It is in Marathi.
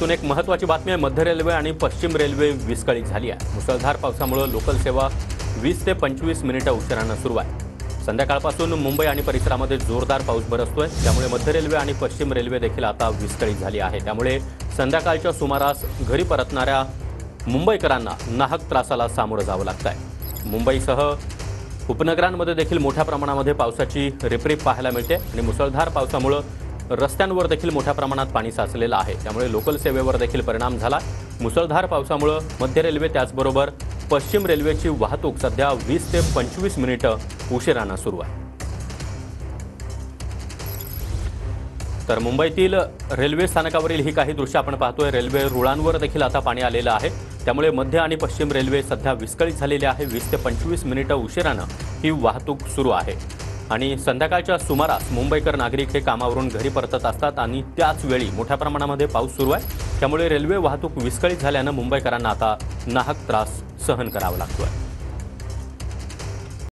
यातून एक महत्त्वाची बातमी आहे। मध्य रेल्वे आणि पश्चिम रेल्वे विस्कळीत झाली आहे। मुसळधार पावसामुळे लोकल सेवा 20 ते 25 मिनिटे उशिराने सुरू आहे। संध्याकाळपासून मुंबई आणि परिसरामध्ये जोरदार पाऊस बरसतोय, त्यामुळे मध्य रेल्वे आणि पश्चिम रेल्वे देखील आता विस्कळीत झाली आहे। त्यामुळे संध्याकाळच्या सुमारास घरी परतणाऱ्या मुंबईकरांना नाहक त्रासाला सामोरं जावं लागतंय। मुंबईसह उपनगरांमध्ये देखील मोठ्या प्रमाणामध्ये पावसाची रिपरिप पाहायला मिळते आणि मुसळधार पावसामुळे रस्त्यांवर देखील मोठ्या प्रमाणात पाणी साचलेलं आहे। त्यामुळे लोकल सेवेवर देखील परिणाम झाला। मुसळधार पावसामुळे मध्य रेल्वे त्याचबरोबर पश्चिम रेल्वेची वाहतूक सध्या 20 ते 25 मिनिटे उशिराने सुरू आहे। तर मुंबईतील रेल्वे स्थानकावरील ही काही दृश्य आपण पाहतोय। रेल्वे रुळांवर देखील आता पाणी आलेलं आहे, त्यामुळे मध्य आणि पश्चिम रेल्वे सध्या विस्कळीत झालेली आहे। 20 ते 25 मिनिटे उशिराने ही वाहतूक सुरू आहे आणि संध्याकाळच्या सुमारास मुंबईकर नागरिक हे कामावरून घरी परतत असतात आणि त्याच वेळी मोठ्या प्रमाणामध्ये पाऊस सुरू आहे। त्यामुळे रेल्वे वाहतूक विस्कळीत झाल्याने मुंबईकरांना आता नाहक त्रास सहन करावा लागतोय।